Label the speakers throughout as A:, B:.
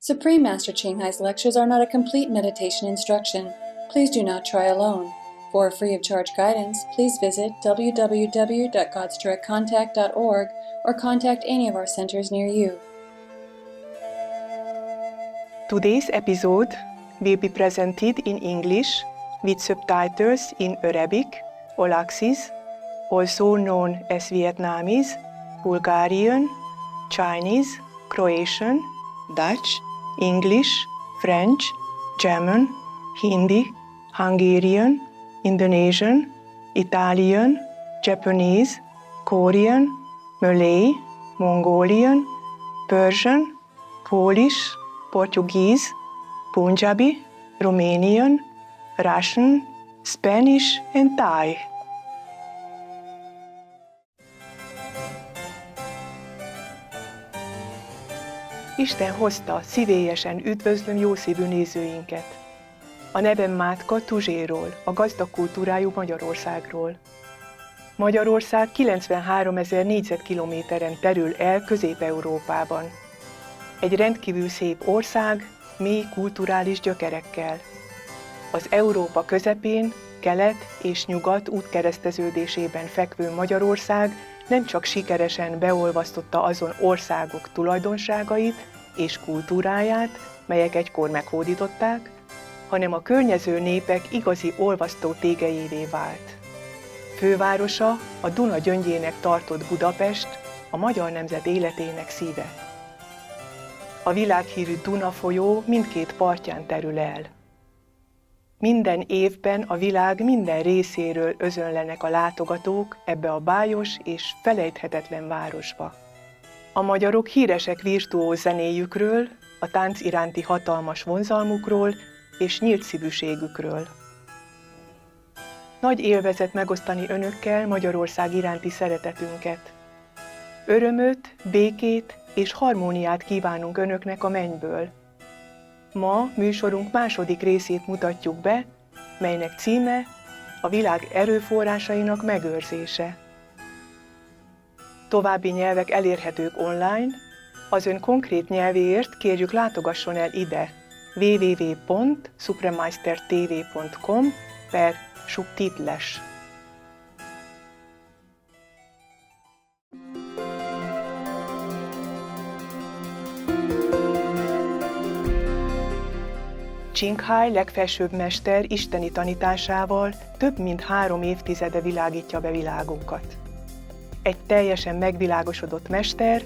A: Supreme Master Ching Hai's lectures are not a complete meditation instruction. Please do not try alone. For free of charge guidance, please visit www.godsdirectcontact.org or contact any of our centers near you.
B: Today's episode will be presented in English with subtitles in Arabic, Olaxis, also known as Vietnamese, Bulgarian, Chinese, Croatian, Dutch, English, French, German, Hindi, Hungarian, Indonesian, Italian, Japanese, Korean, Malay, Mongolian, Persian, Polish, Portuguese, Punjabi, Romanian, Russian, Spanish, and Thai. Isten hozta, szívélyesen üdvözlöm jószívű nézőinket. A nevem Mátka Tuzséról, a gazdag kultúrájú Magyarországról. Magyarország 93 000 négyzetkilométeren terül el Közép-Európában. Egy rendkívül szép ország, mély kulturális gyökerekkel. Az Európa közepén, kelet és nyugat útkereszteződésében fekvő Magyarország nem csak sikeresen beolvasztotta azon országok tulajdonságait és kultúráját, melyek egykor meghódították, hanem a környező népek igazi olvasztó tégelyévé vált. Fővárosa, a Duna gyöngyének tartott Budapest, a magyar nemzet életének szíve. A világhírű Duna folyó mindkét partján terül el. Minden évben a világ minden részéről özönlenek a látogatók ebbe a bájos és felejthetetlen városba. A magyarok híresek virtuóz zenéjükről, a tánc iránti hatalmas vonzalmukról és nyílt szívűségükről. Nagy élvezet megosztani önökkel Magyarország iránti szeretetünket. Örömöt, békét és harmóniát kívánunk önöknek a mennyből. Ma műsorunk második részét mutatjuk be, melynek címe a világ erőforrásainak megőrzése. További nyelvek elérhetők online, az ön konkrét nyelvéért kérjük látogasson el ide www.supremeistertv.com/subtitles. Ching Hai legfelsőbb mester isteni tanításával több mint 3 évtizede világítja be világunkat. Egy teljesen megvilágosodott mester,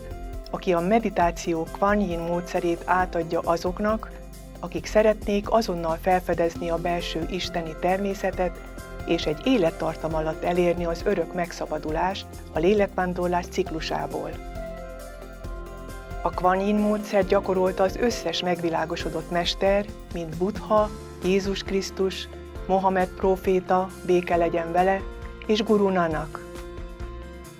B: aki a meditáció Kuan Yin módszerét átadja azoknak, akik szeretnék azonnal felfedezni a belső isteni természetet, és egy élettartam alatt elérni az örök megszabadulást a lélekvándorlás ciklusából. A Kuan Yin módszer gyakorolta az összes megvilágosodott mester, mint Buddha, Jézus Krisztus, Mohamed próféta, béke legyen vele, és Guru Nanak.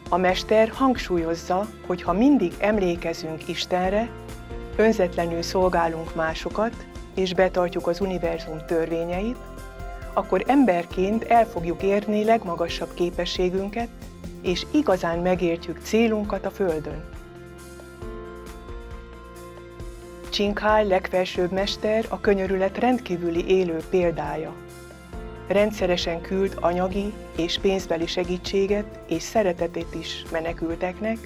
B: A mester hangsúlyozza, hogy ha mindig emlékezünk Istenre, önzetlenül szolgálunk másokat, és betartjuk az univerzum törvényeit, akkor emberként el fogjuk érni legmagasabb képességünket, és igazán megértjük célunkat a Földön. Ching Hai legfelsőbb mester a könyörület rendkívüli élő példája. Rendszeresen küld anyagi és pénzbeli segítséget és szeretetét is menekülteknek,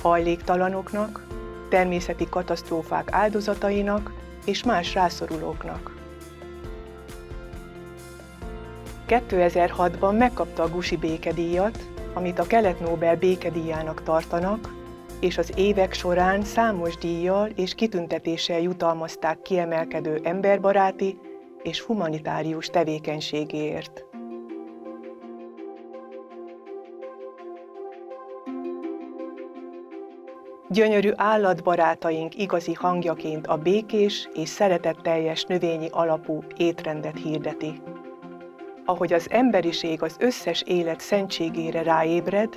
B: hajléktalanoknak, természeti katasztrófák áldozatainak és más rászorulóknak. 2006-ban megkapta a Gusi békedíjat, amit a Kelet-Nobel békedíjának tartanak, és az évek során számos díjjal és kitüntetéssel jutalmazták kiemelkedő emberbaráti és humanitárius tevékenységéért. Gyönyörű állatbarátaink igazi hangjaként a békés és szeretetteljes növényi alapú étrendet hirdeti. Ahogy az emberiség az összes élet szentségére ráébred,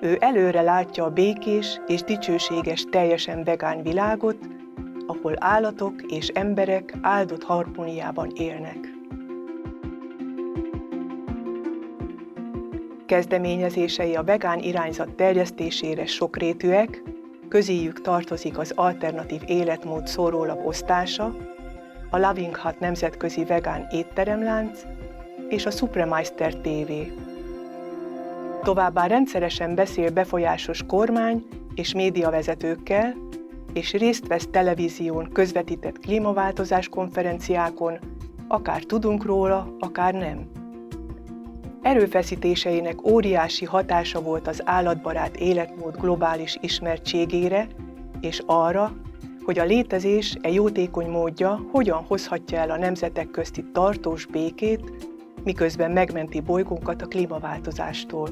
B: ő előre látja a békés és dicsőséges teljesen vegán világot, ahol állatok és emberek áldott harmóniában élnek. Kezdeményezései a vegán irányzat terjesztésére sokrétűek, közéjük tartozik az alternatív életmód szórólap osztása, a Loving Hut nemzetközi vegán étteremlánc és a Supremeister TV. Továbbá rendszeresen beszél befolyásos kormány és médiavezetőkkel, és részt vesz televízión közvetített klímaváltozás konferenciákon, akár tudunk róla, akár nem. Erőfeszítéseinek óriási hatása volt az állatbarát életmód globális ismertségére, és arra, hogy a létezés jótékony módja hogyan hozhatja el a nemzetek közti tartós békét, miközben megmenti bolygónkat a klímaváltozástól.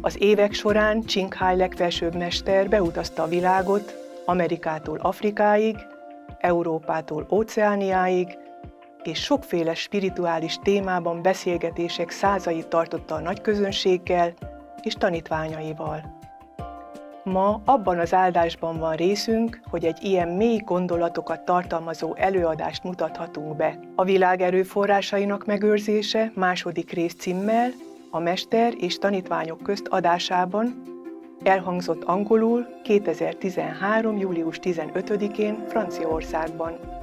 B: Az évek során Csinghai legfelsőbb mester beutazta a világot Amerikától Afrikáig, Európától Óceániáig, és sokféle spirituális témában beszélgetések százait tartotta a nagyközönséggel és tanítványaival. Ma abban az áldásban van részünk, hogy egy ilyen mély gondolatokat tartalmazó előadást mutathatunk be. A világ erőforrásainak megőrzése második rész címmel a mester és tanítványok közt adásában elhangzott angolul 2013. július 15-én Franciaországban.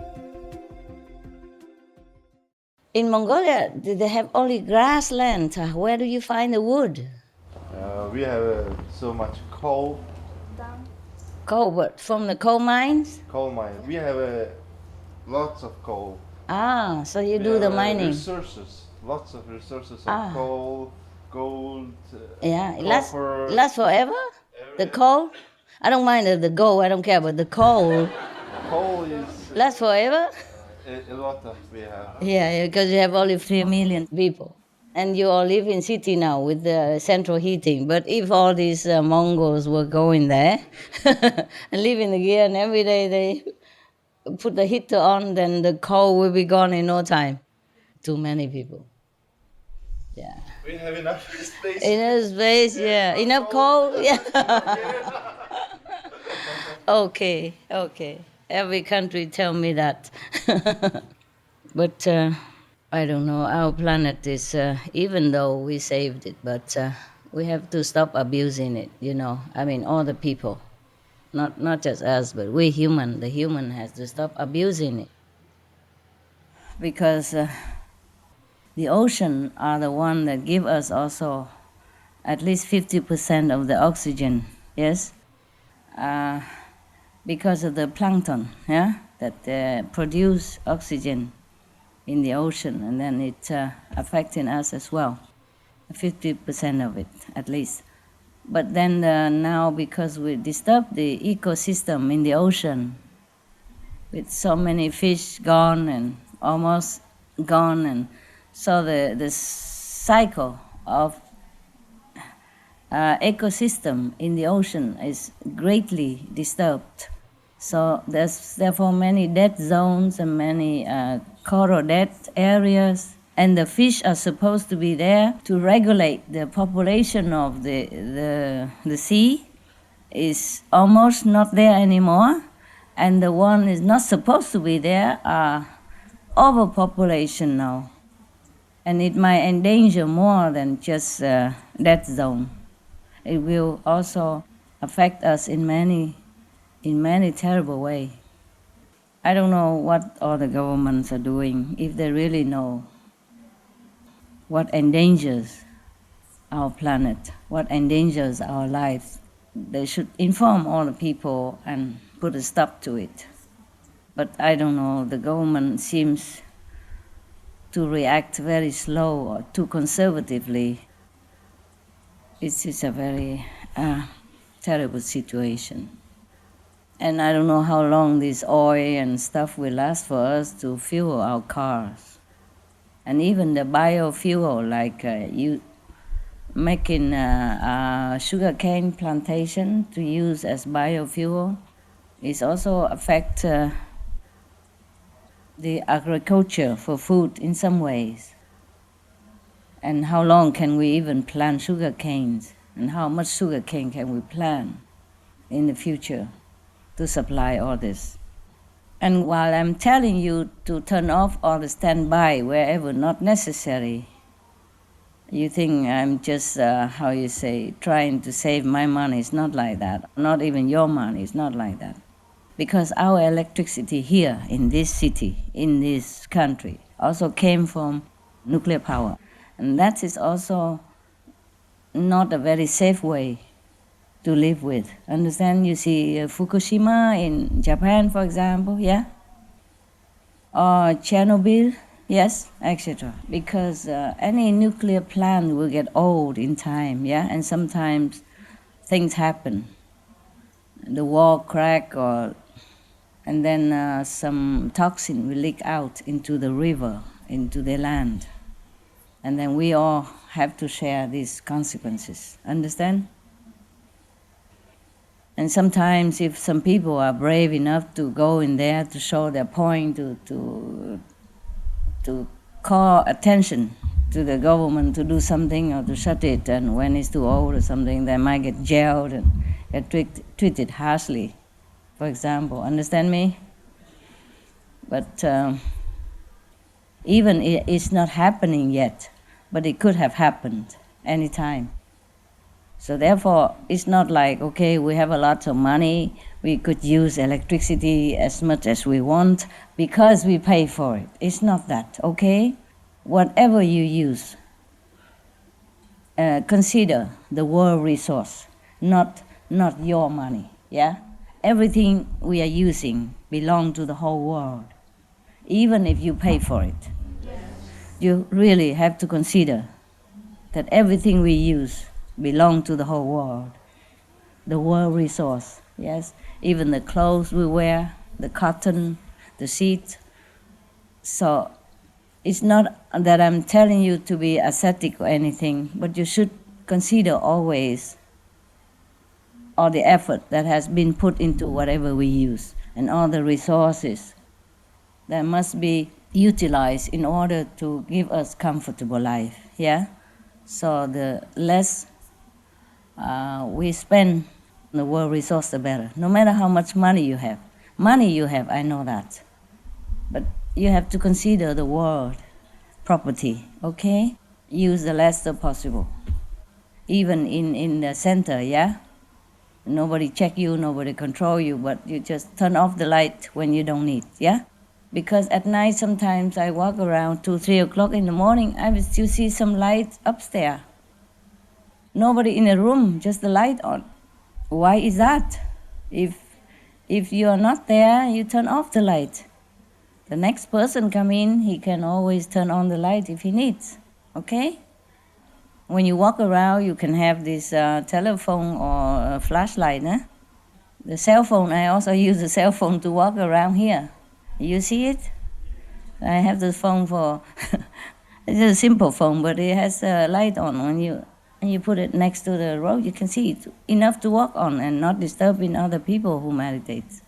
C: In Mongolia, they have only grassland. Where do you find the wood?
D: We have so much coal.
C: Coal, but from the coal mines?
D: Coal mine. We have lots of coal.
C: Ah, so you
D: We
C: do the
D: have,
C: mining.
D: Resources, lots of resources of coal, gold,
C: Yeah, it
D: copper.
C: lasts forever? The coal? I don't mind the gold, I don't care, but the coal
D: Coal is
C: lasts forever?
D: a lot of we have.
C: Yeah, because you have only 3 million people. And you all live in city now with the central heating. But if all these Mongols were going there and living again, and every day they put the heater on, then the coal will be gone in no time. Too many people. Yeah.
D: We have enough space.
C: Enough space, yeah. Enough coal, yeah. Okay. Every country tell me that. But I don't know, our planet is, even though we saved it, but we have to stop abusing it, you know. I mean, all the people, not just us, but we human, the human has to stop abusing it. Because the ocean are the one that give us also at least 50% of the oxygen, yes? Because of the plankton, yeah, that produce oxygen in the ocean, and then it's affecting us as well, 50% of it at least. But then now, because we disturb the ecosystem in the ocean, with so many fish gone and almost gone, and so the cycle of ecosystem in the ocean is greatly disturbed. So there's therefore many dead zones and many coral dead areas, and the fish are supposed to be there to regulate the population of the sea is almost not there anymore, and the one is not supposed to be there are overpopulation now, and it might endanger more than just dead zone. It will also affect us in many terrible ways. I don't know what all the governments are doing, if they really know what endangers our planet, what endangers our lives. They should inform all the people and put a stop to it. But I don't know, the government seems to react very slow or too conservatively. It's a very terrible situation. And I don't know how long this oil and stuff will last for us to fuel our cars. And even the biofuel, like you making a sugarcane plantation to use as biofuel, is also affect the agriculture for food in some ways. And how long can we even plant sugar canes? And how much sugar cane can we plant in the future to supply all this? And while I'm telling you to turn off all the standby wherever not necessary, You think I'm just, trying to save my money. It's not like that. Not even your money. It's not like that. Because our electricity here in this city, in this country, also came from nuclear power. And that is also not a very safe way to live with. Understand? You see Fukushima in Japan, for example, yeah? Or Chernobyl, yes, etc. Because any nuclear plant will get old in time, yeah? And sometimes things happen. The wall crack, and then some toxin will leak out into the river, into the land. And then we all have to share these consequences. Understand? And sometimes if some people are brave enough to go in there to show their point, to call attention to the government to do something or to shut it, and when it's too old or something, they might get jailed and get treated harshly, for example. Understand me? But even it's not happening yet, but it could have happened any time. So therefore, it's not like, okay, we have a lot of money, we could use electricity as much as we want because we pay for it. It's not that, okay? Whatever you use, consider the world resource, not your money, yeah? Everything we are using belongs to the whole world, even if you pay for it. You really have to consider that everything we use belongs to the whole world, the world resource, yes? Even the clothes we wear, the cotton, the seeds. So it's not that I'm telling you to be ascetic or anything, but you should consider always all the effort that has been put into whatever we use and all the resources that must be utilized in order to give us comfortable life, yeah? So the less we spend the world resource, the better. No matter how much money you have. Money you have, I know that. But you have to consider the world property, okay? Use the less possible. Even in the center, yeah? Nobody check you, nobody control you, but you just turn off the light when you don't need, yeah? Because at night sometimes I walk around 2, 3 o'clock in the morning, I will still see some light upstairs. Nobody in the room, just the light on. Why is that? If you are not there, you turn off the light. The next person come in, he can always turn on the light if he needs, okay? When you walk around, you can have this telephone or a flashlight, eh? The cell phone, I also use the cell phone to walk around here. You see it? I have the phone for, it's a simple phone, but it has a light on. When you put it next to the road, you can see it enough to walk on and not disturbing other people who meditate.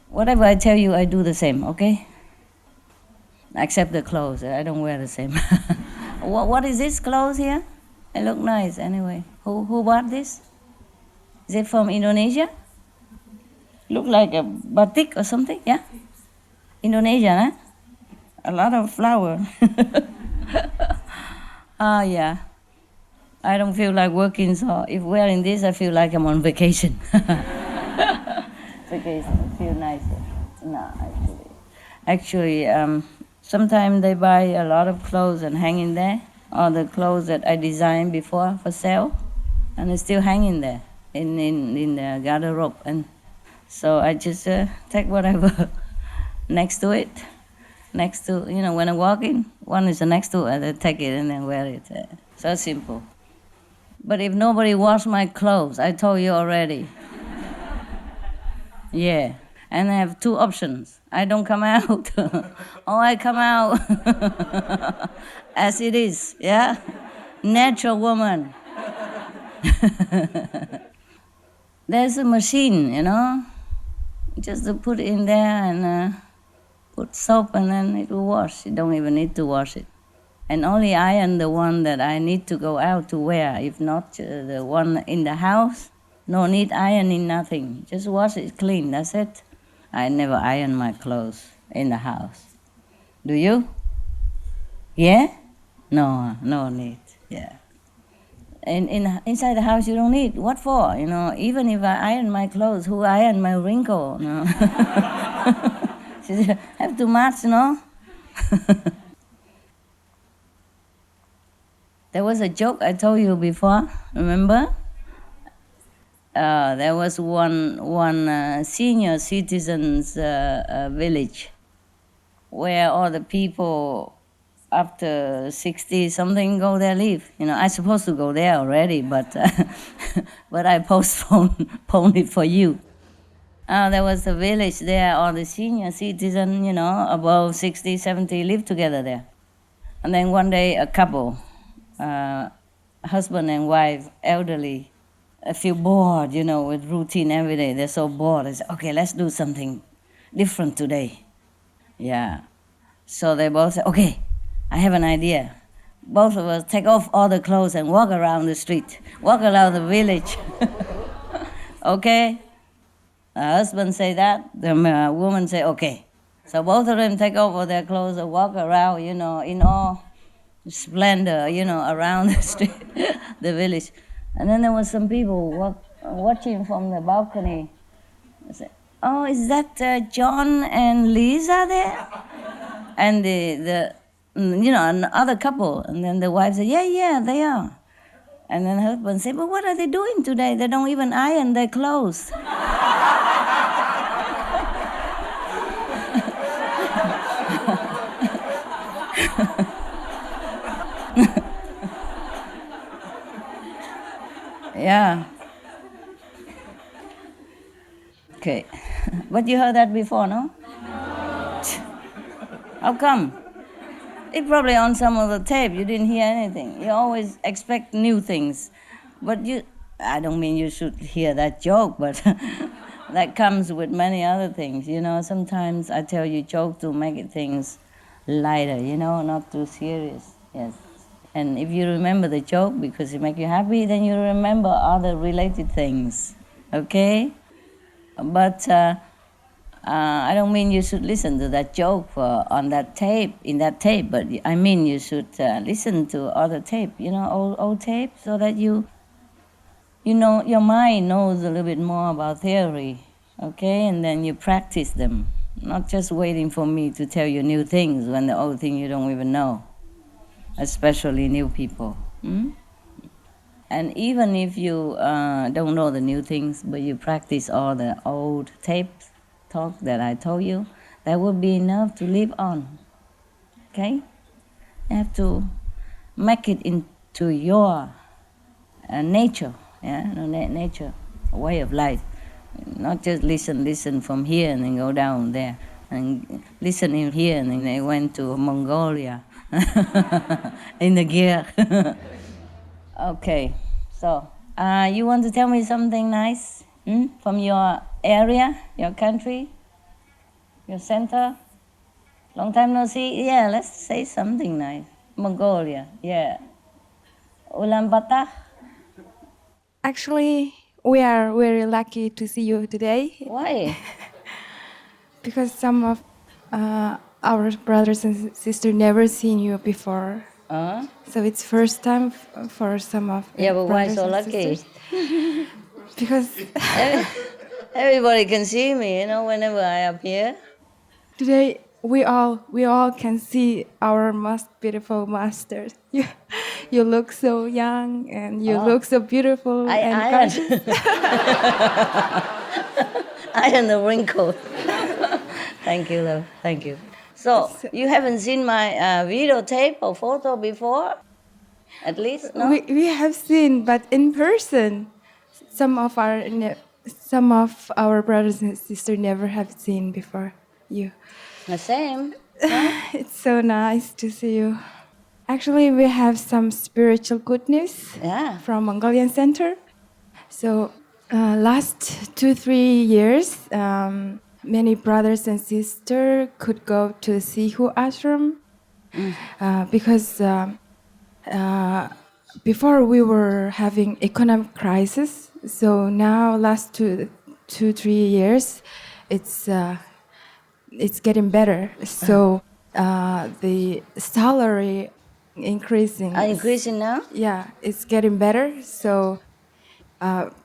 C: Whatever I tell you, I do the same, okay? Except the clothes, I don't wear the same. What is this clothes here? It look nice anyway. Who bought this? Is it from Indonesia? Look like a batik or something, yeah? Indonesian, huh? A lot of flower. Yeah. I don't feel like working, so if wearing this, I feel like I'm on vacation. It's okay, so I feel nicer. No, actually, sometimes they buy a lot of clothes and hang in there, or the clothes that I designed before for sale, and it's still hanging there in the garderobe. And so I just take whatever next to it. Next to, when I walk in, one is next to it, I take it and then wear it. So simple. But if nobody wash my clothes, I told you already. Yeah. And I have 2 options. I don't come out, or I come out as it is, yeah? Natural woman. There's a machine, just to put in there and put soap and then it will wash. You don't even need to wash it. And only iron the one that I need to go out to wear. If not, the one in the house, no need ironing, nothing. Just wash it clean, that's it. I never iron my clothes in the house. Do you? Yeah? No need. Yeah. Inside the house, you don't need. What for? Even if I iron my clothes, who iron my wrinkle? No. She said, have too much, no? There was a joke I told you before, remember? There was one senior citizens village where all the people after 60 something go there live. I'm supposed to go there already, but but I postponed it for you. There was a village there, all the senior citizens, above 60, 70 live together there. And then one day a couple, husband and wife, elderly, feel bored, with routine every day. They're so bored. They say, okay, let's do something different today. Yeah. So they both say, okay, I have an idea. Both of us take off all the clothes and walk around the street, walk around the village. Okay? The husband say that, the woman say, okay. So both of them take off all their clothes and walk around, in all splendor, around the street, the village. And then there was some people watching from the balcony. They say, oh, is that John and Lisa there? And the another couple. And then the wife said, yeah, they are. And then the husband said, but what are they doing today? They don't even iron their clothes. Yeah. Okay. But you heard that before, no? How come? It's probably on some of the tape. You didn't hear anything. You always expect new things. But I don't mean you should hear that joke, but that comes with many other things. Sometimes I tell you joke to make things lighter, not too serious. Yes. And if you remember the joke because it makes you happy, then you remember other related things. Okay? But I don't mean you should listen to that joke in that tape, but I mean you should listen to other tape, old tape, so that your mind knows a little bit more about theory, okay? And then you practice them, not just waiting for me to tell you new things when the old thing you don't even know, especially new people. And even if you don't know the new things, but you practice all the old tapes, talk that I told you, that will be enough to live on. Okay? You have to make it into your nature, nature, a way of life. Not just listen from here and then go down there, and listen in here and then they went to Mongolia in the gear. Okay, so you want to tell me something nice from your area, your country, your center? Long time no see? Yeah, let's say something nice. Mongolia, yeah. Ulaanbaatar?
E: Actually, we are very lucky to see you today.
C: Why?
E: Because some of our brothers and sisters never seen you before. So it's first time for some of
C: yeah, but why so lucky?
E: Because
C: everybody can see me, whenever I appear.
E: Today we all can see our most beautiful masters. You look so young and you look so beautiful and gorgeous.
C: I am the wrinkle. Thank you, love. Thank you. So you haven't seen my videotape or photo before? At least, no?
E: We have seen, but in person, some of our brothers and sisters never have seen before you.
C: The same. Huh?
E: It's so nice to see you. Actually, we have some spiritual good news from Mongolian Center. So last 2-3 years, many brothers and sisters could go to the Sihu ashram because before we were having economic crisis. So now last 2-3 years, it's getting better. So the salary increasing.
C: Increasing now?
E: Yeah, it's getting better. So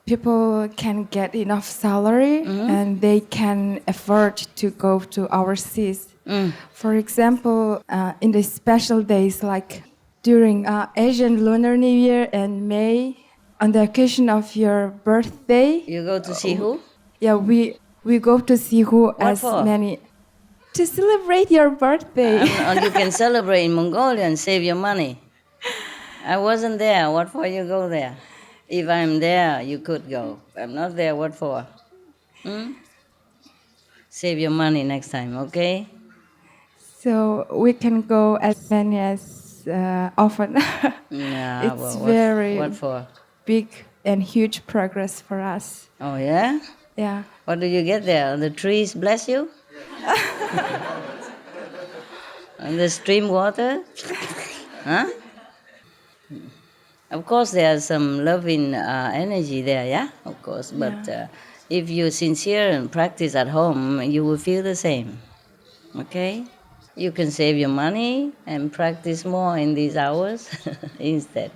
E: people can get enough salary and they can afford to go to overseas. For example, in the special days like during Asian Lunar New Year and May, on the occasion of your birthday.
C: You go to see who?
E: Yeah, we go to see who as
C: for?
E: many. To celebrate your birthday.
C: You can celebrate in Mongolia and save your money. I wasn't there. What for you go there? If I'm there, you could go. I'm not there. What for? Save your money next time, okay?
E: So we can go as many as often.
C: Yeah,
E: It's
C: well,
E: very
C: what for?
E: big and huge progress for us.
C: Oh, yeah?
E: Yeah.
C: What do you get there? The trees bless you? And the stream water? Huh? Of course, there's some loving energy there, yeah? Of course, but if you're sincere and practice at home, you will feel the same, okay? You can save your money and practice more in these hours instead.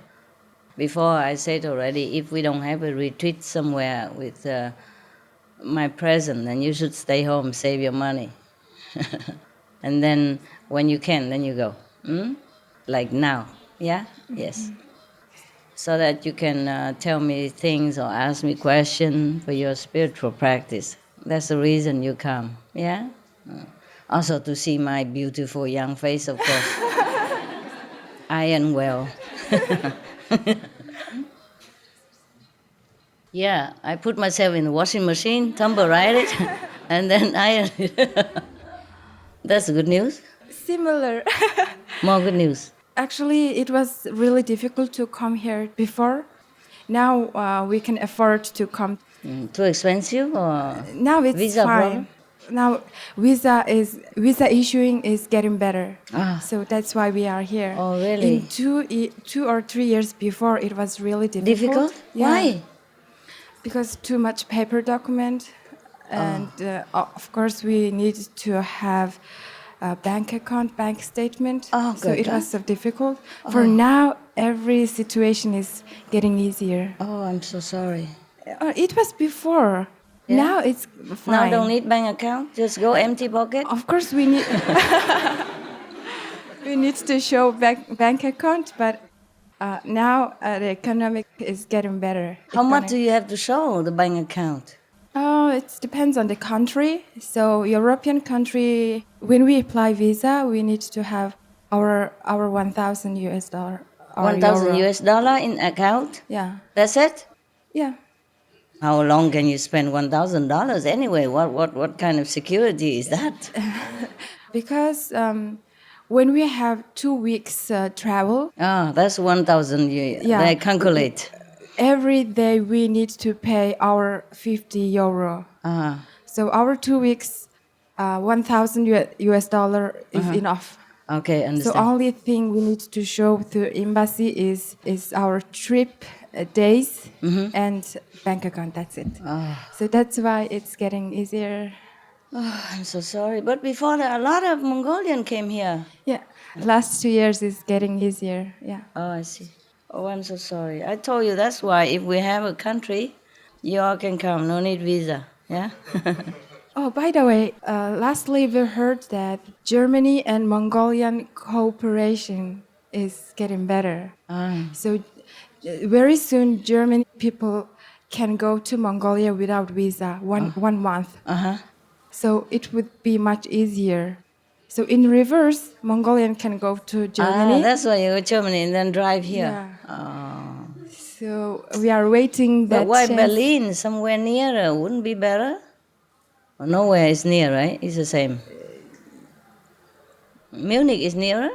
C: Before I said already, if we don't have a retreat somewhere with my present, then you should stay home, save your money. And then when you can, then you go. Like now, yeah? Yes. So that you can tell me things or ask me questions for your spiritual practice. That's the reason you come, yeah? Also to see my beautiful young face, of course. Iron well. Yeah, I put myself in the washing machine, tumble it, and then iron it. That's good news.
E: Similar.
C: More good news.
E: Actually, it was really difficult to come here before. Now we can afford to come.
C: Too expensive or
E: Now it's
C: visa
E: fine.
C: problem?
E: Now visa issuing is getting better. So that's why we are here.
C: Oh, really?
E: In 2 or 3 years before, it was really difficult.
C: Difficult?
E: Yeah.
C: Why?
E: Because too much paper document, and of course we need to have a bank account, bank statement.
C: Oh,
E: so
C: good,
E: it was so difficult. For now, every situation is getting easier.
C: Oh, I'm so sorry.
E: It was before.
C: Yeah?
E: Now it's fine.
C: Now don't need bank account? Just go empty pocket?
E: Of course we need we need to show bank account, but now the economic is getting better.
C: How much do you have to show the bank account?
E: Oh, it depends on the country. So European country, when we apply visa, we need to have our $1,000.
C: 1,000 US dollar in account?
E: Yeah.
C: That's it?
E: Yeah.
C: How long can you spend $1,000 anyway? What kind of security is that?
E: Because when we have 2 weeks travel,
C: That's 1,000.
E: Yeah.
C: They calculate.
E: every day we need to pay our €50. So our 2 weeks, $1,000 is enough.
C: Okay,
E: So
C: understand.
E: only thing we need to show to embassy is our trip days and bank account. That's it. So that's why it's getting easier.
C: I'm so sorry. But before that, a lot of Mongolian came here.
E: Yeah, last 2 years is getting easier. Yeah.
C: Oh, I see. Oh, I'm so sorry. I told you that's why if we have a country, you all can come. No need visa. Yeah?
E: Oh, by the way, lastly, we heard that Germany and Mongolian cooperation is getting better. So very soon, German people can go to Mongolia without visa, one month. So it would be much easier. So in reverse, Mongolian can go to Germany.
C: That's why you go to Germany and then drive here.
E: Yeah. So we are waiting that
C: But why
E: chance.
C: Berlin? Somewhere nearer wouldn't be better? Well, nowhere is near, right? It's the same. Munich is nearer?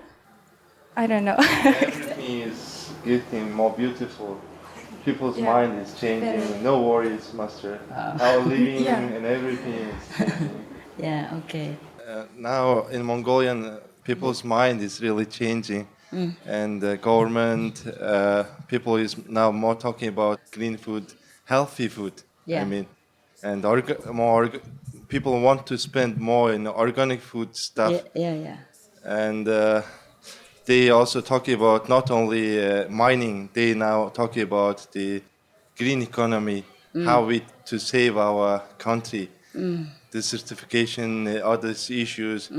E: I don't know.
D: Everything is getting more beautiful. People's mind is changing. No worries, Master. Our living and everything is changing.
C: Yeah, okay.
D: Now in Mongolian, people's mind is really changing. And the government, people is now more talking about clean food, healthy food.
C: Yeah.
D: I mean, and people want to spend more in organic food stuff.
C: Yeah.
D: And they also talk about not only mining, they now talk about the green economy, how we to save our country, the certification, other issues.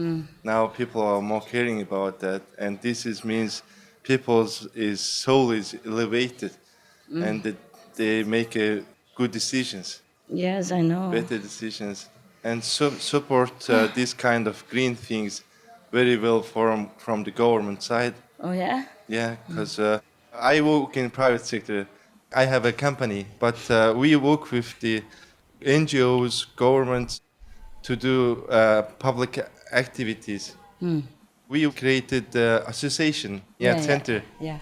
D: Now people are more caring about that, and means people's soul is elevated, and that they make good decisions.
C: Yes, I know.
D: Better decisions, and support this kind of green things very well from the government side.
C: Oh, yeah?
D: Yeah, because I work in private sector. I have a company, but we work with the NGOs, governments, to do public activities. We created the association center.
C: Yeah.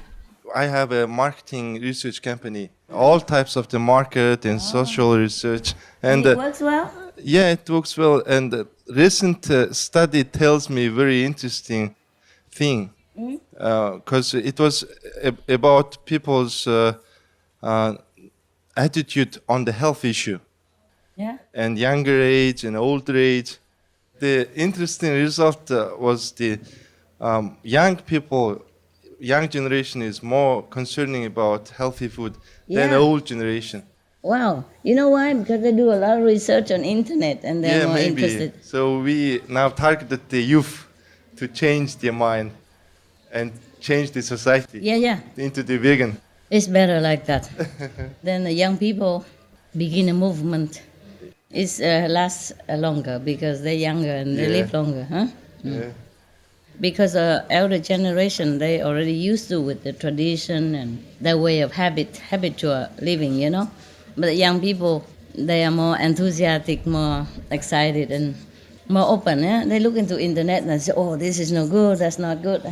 D: I have a marketing research company, all types of the market and social research. And
C: it works well?
D: Yeah, it works well. And the recent study tells me very interesting thing, because it was about people's attitude on the health issue.
C: Yeah.
D: And younger age and older age. The interesting result was the young people, young generation is more concerning about healthy food than old generation.
C: Wow. You know why? Because they do a lot of research on internet and they're more interested.
D: So we now targeted the youth to change their mind and change the society into the vegan.
C: It's better like that. Then the young people begin a movement. It lasts longer because they're younger and they live longer, huh?
D: Yeah.
C: Because elder generation, they already used to with the tradition and their way of habitual living, you know. But the young people, they are more enthusiastic, more excited and more open. Yeah? They look into internet and say, oh, this is no good, that's not good.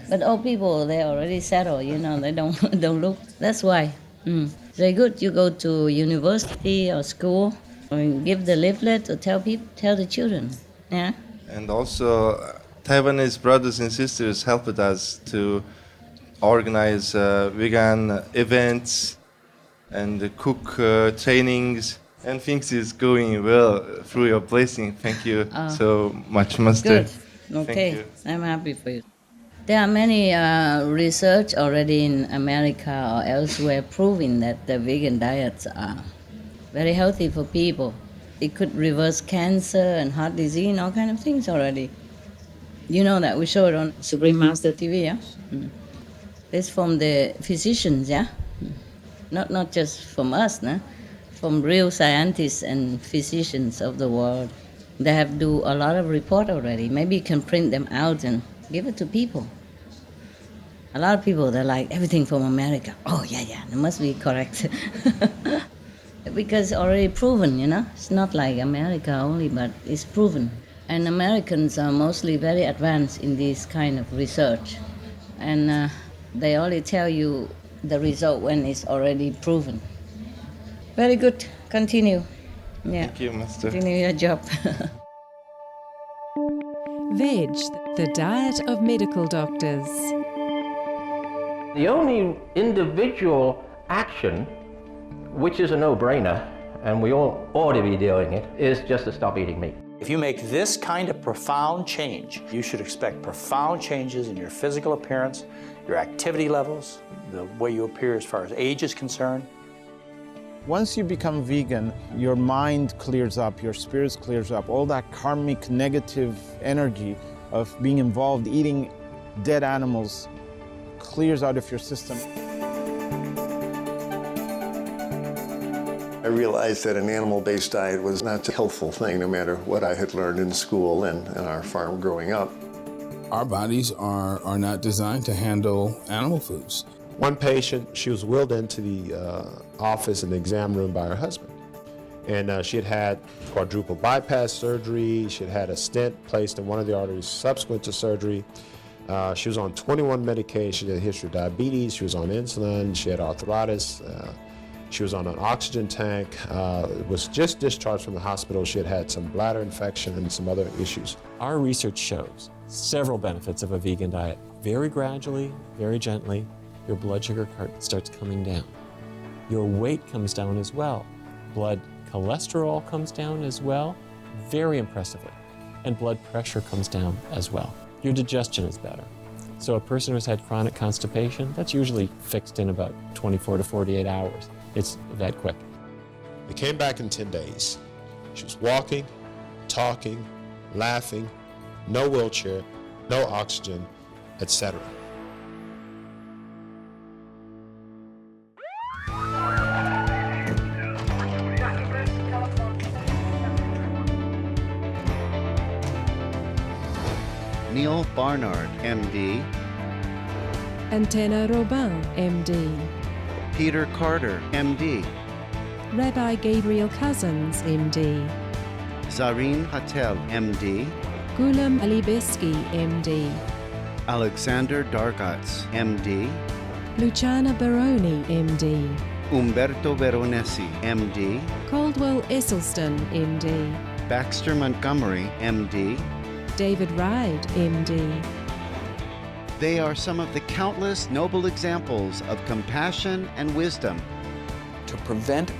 C: But old people, they already settled, you know, they don't look. That's why. Very good. You go to university or school and give the leaflet or tell the children. Yeah.
D: And also, Taiwanese brothers and sisters helped us to organize vegan events and cook trainings, and things is going well through your blessing. Thank you so much, Master.
C: Good. Okay, I'm happy for you. There are many research already in America or elsewhere proving that the vegan diets are very healthy for people. It could reverse cancer and heart disease and all kind of things already. You know that we show it on Supreme Master TV, yeah? It's from the physicians, yeah? Not just from us, no? From real scientists and physicians of the world. They have do a lot of report already. Maybe you can print them out and give it to people. A lot of people, they're like, everything from America. Oh, yeah, it must be correct. Because already proven, you know? It's not like America only, but it's proven. And Americans are mostly very advanced in this kind of research. And they only tell you the result when it's already proven. Very good. Continue. Yeah.
D: Thank you, Master.
C: Continue your job.
F: Veg, the diet of medical doctors.
G: The only individual action, which is a no-brainer, and we all ought to be doing it, is just to stop eating meat.
H: If you make this kind of profound change, you should expect profound changes in your physical appearance, your activity levels, the way you appear as far as age is concerned.
I: Once you become vegan, your mind clears up, your spirit clears up, all that karmic negative energy of being involved eating dead animals clears out of your system.
J: I realized that an animal-based diet was not a healthful thing, no matter what I had learned in school and on our farm growing up.
K: Our bodies are not designed to handle animal foods.
L: One patient, she was wheeled into the office in the exam room by her husband. And she had had quadruple bypass surgery. She had had a stent placed in one of the arteries subsequent to surgery. She was on 21 medications. She had a history of diabetes. She was on insulin. She had arthritis. She was on an oxygen tank. Was just discharged from the hospital. She had had some bladder infection and some other issues.
M: Our research shows several benefits of a vegan diet. Very gradually, very gently, your blood sugar starts coming down. Your weight comes down as well. Blood cholesterol comes down as well, very impressively. And blood pressure comes down as well. Your digestion is better. So a person who's had chronic constipation, that's usually fixed in about 24 to 48 hours. It's that quick.
L: They came back in 10 days. She was walking, talking, laughing, no wheelchair, no oxygen, etc.
N: Neil Barnard, MD.
F: Antenna Robin, MD.
N: Peter Carter, MD.
F: Rabbi Gabriel Cousins, MD.
N: Zareen Patel, MD.
F: Gulam Alibeski, MD.
N: Alexander Dargats, MD.
F: Luciana Baroni, MD.
N: Umberto Veronesi, MD.
F: Caldwell Esselstyn, MD.
N: Baxter Montgomery, MD.
F: David Ride, MD.
N: They are some of the countless noble examples of compassion and wisdom.
O: To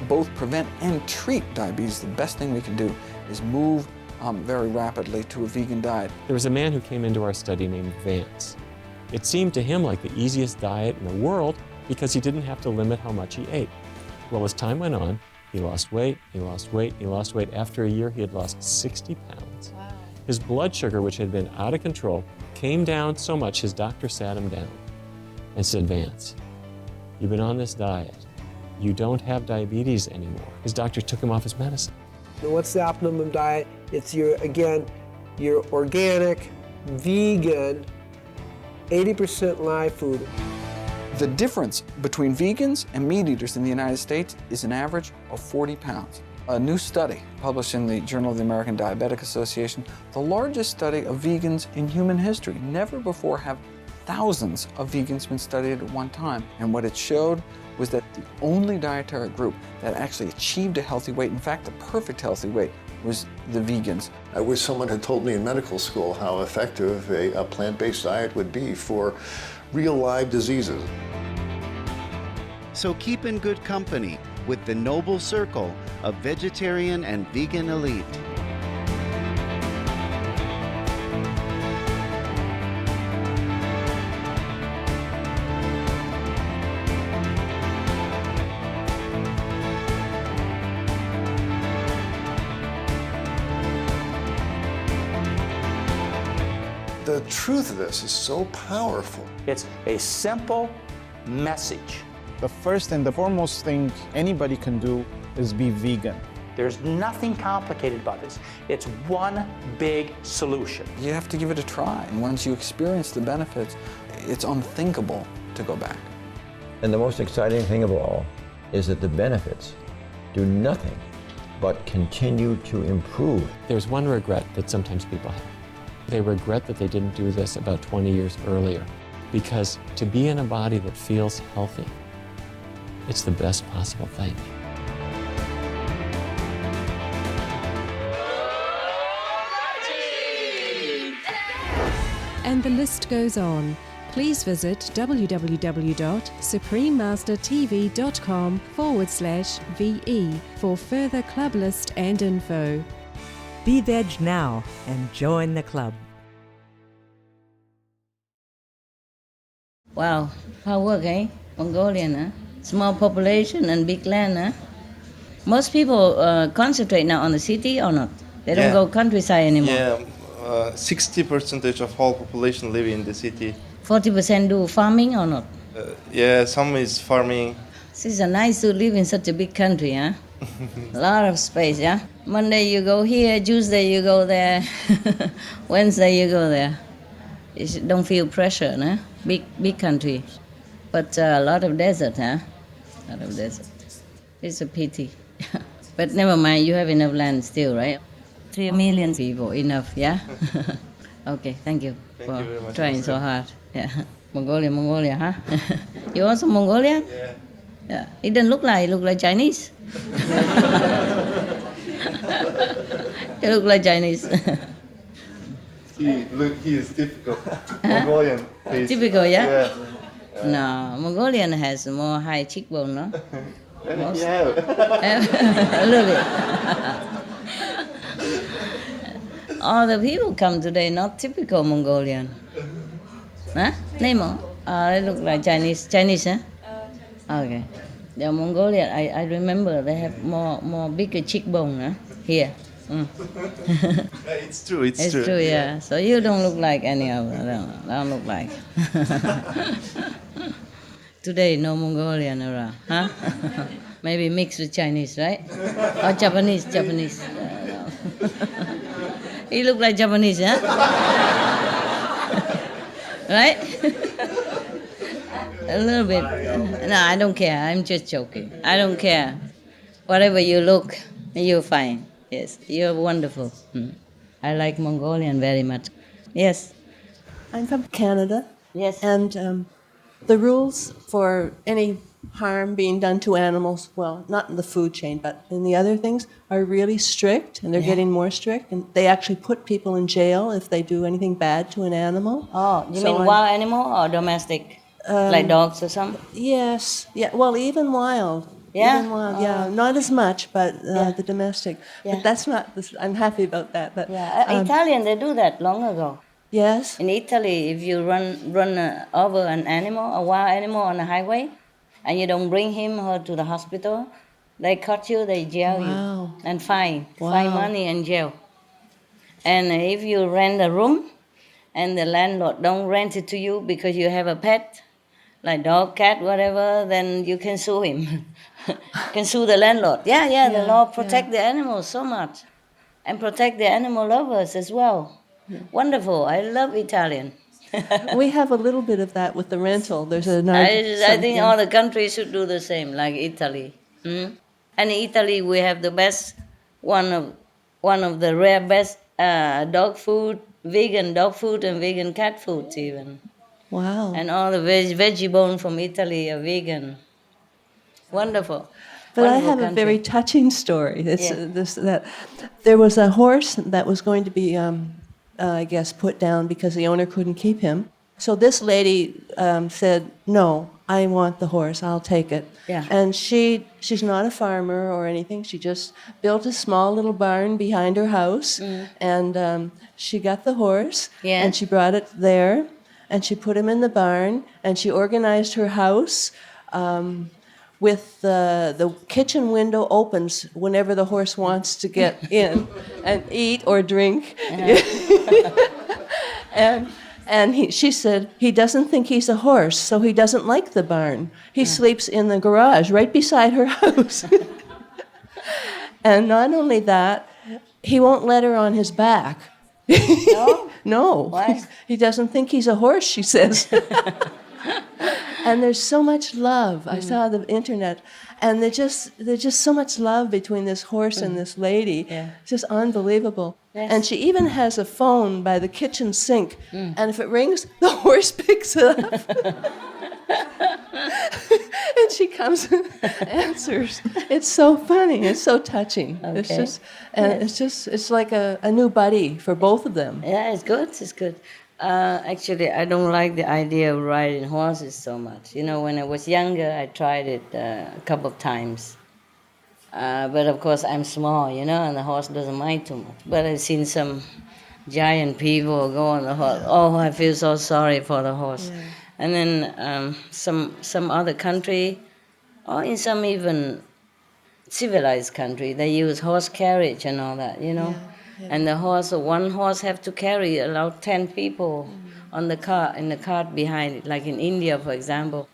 O: both prevent and treat diabetes, the best thing we can do is move very rapidly to a vegan diet.
M: There was a man who came into our study named Vance. It seemed to him like the easiest diet in the world because he didn't have to limit how much he ate. Well, as time went on, he lost weight, he lost weight, he lost weight. After a year, he had lost 60 pounds. Wow. His blood sugar, which had been out of control, came down so much his doctor sat him down and said, Vance, you've been on this diet. You don't have diabetes anymore. His doctor took him off his medicine.
P: What's the optimum diet? It's your organic, vegan, 80% live food.
O: The difference between vegans and meat eaters in the United States is an average of 40 pounds. A new study published in the Journal of the American Diabetic Association, the largest study of vegans in human history. Never before have thousands of vegans been studied at one time. And what it showed was that the only dietary group that actually achieved a healthy weight, in fact, the perfect healthy weight, was the vegans.
J: I wish someone had told me in medical school how effective a plant-based diet would be for real live diseases.
N: So keep in good company with the noble circle of vegetarian and vegan elite.
J: The truth of this is so powerful.
H: It's a simple message.
I: The first and the foremost thing anybody can do is be vegan.
H: There's nothing complicated about this. It's one big solution.
O: You have to give it a try. And once you experience the benefits, it's unthinkable to go back.
Q: And the most exciting thing of all is that the benefits do nothing but continue to improve.
M: There's one regret that sometimes people have. They regret that they didn't do this about 20 years earlier, because to be in a body that feels healthy, it's the best possible thing.
F: And the list goes on. Please visit www.suprememastertv.com/VE for further club list and info.
R: Be veg now and join the club.
C: Wow, hard work, eh? Mongolian, huh? Small population and big land, huh? Most people concentrate now on the city or not? They don't go countryside anymore.
D: Yeah, 60% of whole population live in the city.
C: 40% do farming or not?
D: Yeah, some is farming.
C: It's nice to live in such a big country, huh? A lot of space, yeah? Monday you go here, Tuesday you go there, Wednesday you go there. You don't feel pressure, huh? Big country. But a lot of desert, huh? A lot of desert. It's a pity. But never mind, you have enough land still, right? 3 million people, enough, yeah? Okay, thank you for trying so hard. Yeah. Mongolia, huh? You also Mongolian?
D: Yeah.
C: Yeah. It doesn't look like Chinese. You look like Chinese.
D: He is typical Mongolian face.
C: Typical, yeah?
D: Yeah.
C: No, Mongolian has more high cheekbone, no?
D: Yeah.
C: A little bit. All the people come today not typical Mongolian. Huh? Nemo? They look like Chinese. Chinese, huh? Okay. They're Mongolian. I remember they have more bigger cheekbone, huh? Here.
D: It's true.
C: It's true, yeah. So you don't look like any of them. Don't look like. Today, no Mongolian around, huh? Maybe mixed with Chinese, right? Or Japanese. You look like Japanese, huh? Right? A little bit. No, I don't care. I'm just joking. I don't care. Whatever you look, you're fine. Yes, you're wonderful. I like Mongolian very much. Yes.
S: I'm from Canada.
C: Yes.
S: And the rules for any harm being done to animals, well, not in the food chain, but in the other things, are really strict, and they're getting more strict. And they actually put people in jail if they do anything bad to an animal.
C: Oh, you mean wild animal or domestic? Like dogs or something?
S: Yes. Yeah. Well, even wild.
C: Yeah?
S: Even wild, yeah. Not as much, but the domestic.
C: Yeah.
S: But that's not, I'm happy about that. But
C: Italian, they do that long ago.
S: Yes.
C: In Italy, if you run over an animal, a wild animal on the highway, and you don't bring him or her to the hospital, they cut you, they jail you, and fine money and jail. And if you rent a room, and the landlord don't rent it to you because you have a pet, like dog, cat, whatever, then you can sue him. Can sue the landlord. Yeah, the law protect the animals so much, and protect the animal lovers as well. Wonderful. I love Italian.
S: We have a little bit of that with the rental. There's
C: I think all the countries should do the same, like Italy. And in Italy, we have the best, one of the rare best dog food, vegan dog food and vegan cat food even.
S: Wow.
C: And all the veggie bone from Italy are vegan. Wonderful.
S: But I have a very touching story. That there was a horse that was going to be, I guess, put down because the owner couldn't keep him. So this lady said, "No, I want the horse. I'll take it."
C: Yeah.
S: And she's not a farmer or anything. She just built a small little barn behind her house, and she got the horse, and she brought it there, and she put him in the barn, and she organized her house. With the kitchen window opens whenever the horse wants to get in and eat or drink. She said he doesn't think he's a horse, so he doesn't like the barn. He sleeps in the garage right beside her house. And not only that, he won't let her on his back.
C: No?
S: No.
C: Why?
S: He doesn't think he's a horse, she says. And there's so much love. I saw the internet, and there's just so much love between this horse and this lady. It's just unbelievable.
C: Yes.
S: And she even has a phone by the kitchen sink, and if it rings, the horse picks it up. And she comes and answers. It's so funny. It's so touching.
C: Okay.
S: It's just, and it's like a new buddy for both of them.
C: Yeah, it's good. It's good. Actually, I don't like the idea of riding horses so much. You know, when I was younger, I tried it a couple of times. But of course, I'm small, you know, and the horse doesn't mind too much. But I've seen some giant people go on the horse. Oh, I feel so sorry for the horse. Yeah. And then some other country, or in some even civilized country, they use horse carriage and all that, you know. Yeah. And the horse, one horse have to carry about 10 people on the car, in the cart behind it, like in India, for example.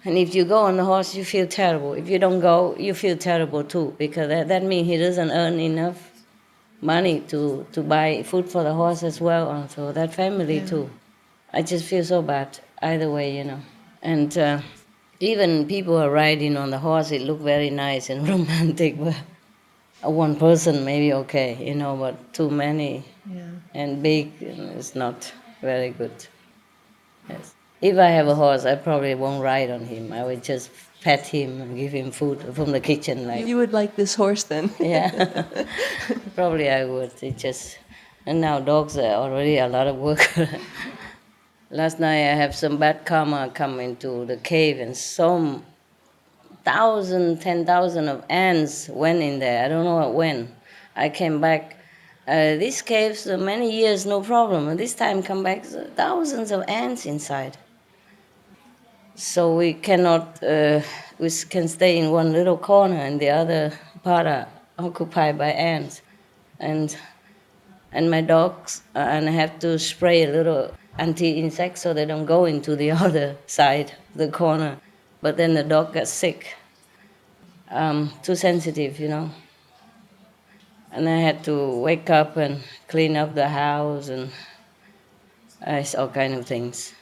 C: And if you go on the horse, you feel terrible. If you don't go, you feel terrible too, because that means he doesn't earn enough money to buy food for the horse as well, and for that family too. I just feel so bad either way, you know. And even people are riding on the horse, it look very nice and romantic, but one person maybe okay, you know, but too many and big, it's not very good. Yes. If I have a horse, I probably won't ride on him. I would just pet him and give him food from the kitchen. Like
S: you would like this horse then?
C: Yeah, probably I would. And now dogs are already a lot of work. Last night I have some bad karma come into the cave, and some 10,000 of ants went in there. I don't know when. I came back These caves, many years, no problem. And this time come back, thousands of ants inside. So we cannot, we can stay in one little corner and the other part are occupied by ants. And my dogs, and I have to spray a little anti-insect so they don't go into the other side, the corner. But then the dog got sick. Too sensitive, you know. And I had to wake up and clean up the house and all kind of things.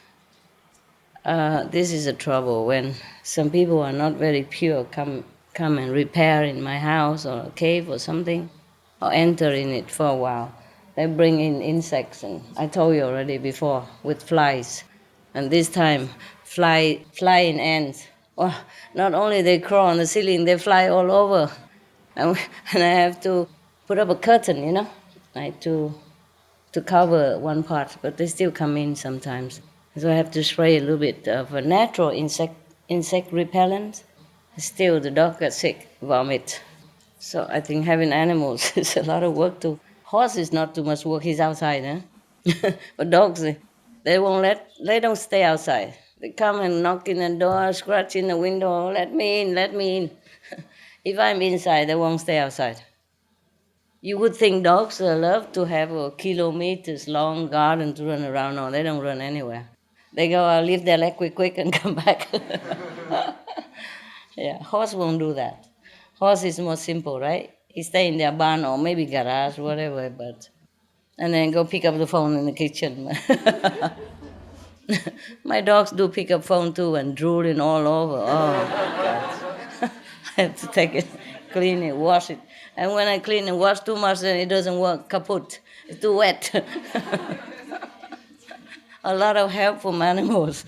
C: This is a trouble when some people are not very pure come and repair in my house or a cave or something, or enter in it for a while. They bring in insects, and I told you already before, with flies. And this time, flying ants. Well, not only they crawl on the ceiling, they fly all over. And I have to put up a curtain, you know, like to cover one part, but they still come in sometimes. So I have to spray a little bit of a natural insect repellent. Still, the dog got sick, vomit. So I think having animals is a lot of work too. Horse is not too much work, he's outside, huh? But dogs, they don't stay outside. They come and knock in the door, scratch in the window, let me in. If I'm inside, they won't stay outside. You would think dogs love to have a kilometers long garden to run around. No, they don't run anywhere. They go out, leave their leg quick and come back. Yeah, horse won't do that. Horse is more simple, right? He stay in their barn or maybe garage, whatever, and then go pick up the phone in the kitchen. My dogs do pick up phone too and drooling all over. Oh, God. I have to take it, clean it, wash it. And when I clean and wash too much, then it doesn't work, kaput. It's too wet. A lot of help from animals.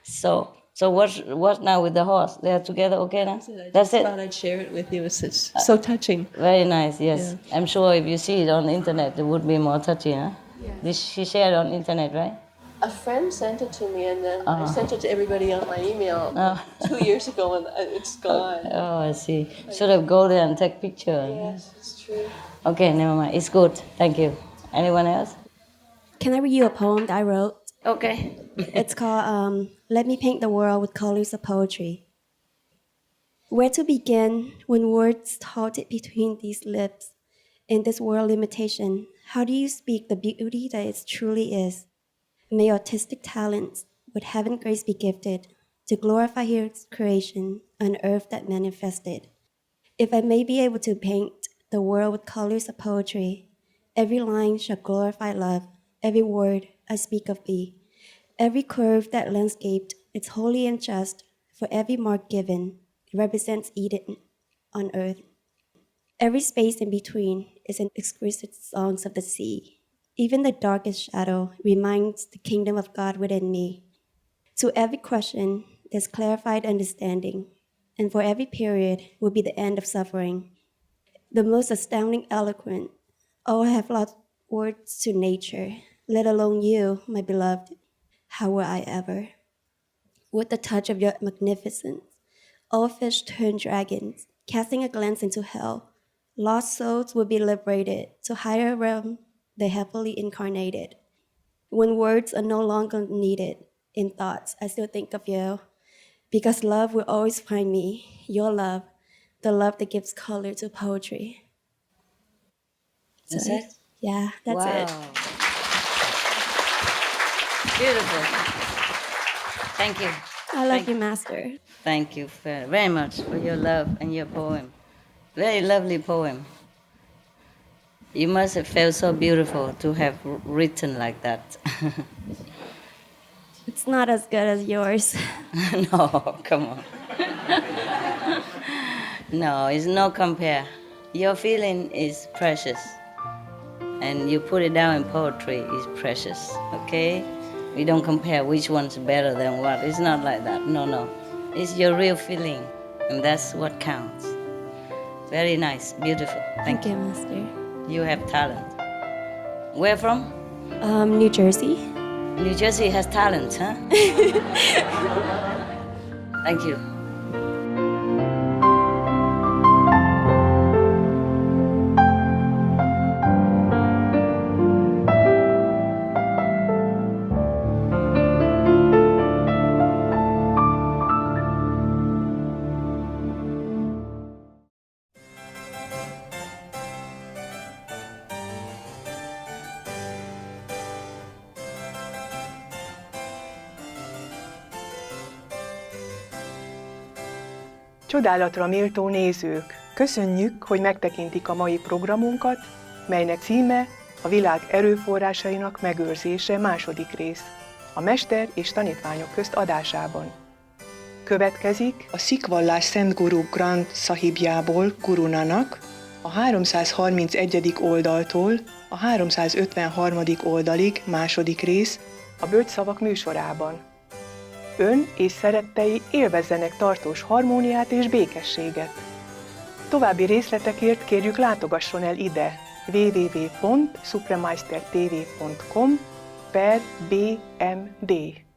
C: So what's now with the horse? They are together okay now? That's it?
S: I thought I'd share it with you. It's so touching.
C: Very nice, yes.
S: Yeah.
C: I'm sure if you see it on the internet, it would be more touching, huh?
S: Yeah.
C: She shared on internet, right?
S: A friend sent it to me, and then I sent it to everybody on my email 2 years ago, and it's gone.
C: Oh, I see. Should have go there and take picture.
S: Yes, it's true.
C: Okay, never mind. It's good. Thank you. Anyone else?
T: Can I read you a poem that I wrote?
C: Okay.
T: It's called Let Me Paint the World with Colors of Poetry. Where to begin when words halted between these lips? In this world limitation, how do you speak the beauty that it truly is? May artistic talents with heaven grace be gifted to glorify His creation on earth that manifested. If I may be able to paint the world with colors of poetry, every line shall glorify love, every word I speak of thee. Every curve that landscaped is holy and just, for every mark given represents Eden on earth. Every space in between is an exquisite songs of the sea. Even the darkest shadow reminds the kingdom of God within me. To every question, there's clarified understanding, and for every period will be the end of suffering. The most astounding eloquent, all have lost words to nature, let alone you, my beloved. How will I ever? With the touch of your magnificence, all fish turn dragons, casting a glance into hell. Lost souls will be liberated to higher realm, the heavily incarnated. When words are no longer needed in thoughts, I still think of you, because love will always find me, your love, the love that gives color to poetry.
C: That's it?
T: Yeah, that's
C: wow.
T: it.
C: Beautiful. Thank you.
T: I love you, Master.
C: Thank you very much for your love and your poem. Very lovely poem. You must have felt so beautiful to have written like that.
T: It's not as good as yours.
C: No, come on. No, it's no compare. Your feeling is precious. And you put it down in poetry is precious, okay? We don't compare which one's better than what. It's not like that. No. It's your real feeling, and that's what counts. Very nice, beautiful. Thank you,
T: Master.
C: You have talent. Where from?
T: New Jersey.
C: New Jersey has talent, huh? Thank you.
B: Csodálatra méltó nézők, köszönjük, hogy megtekintik a mai programunkat, melynek címe a világ erőforrásainak megőrzése második rész, a Mester és tanítványok közt adásában. Következik a Szikh-vallás Szent Guru Granth Sahibjából Guru Nanak, a 331. oldaltól a 353. oldalig második rész a Bölcsszavak műsorában. Ön és szerettei élvezzenek tartós harmóniát és békességet. További részletekért kérjük látogasson el ide www.supremeistertv.com/bmd.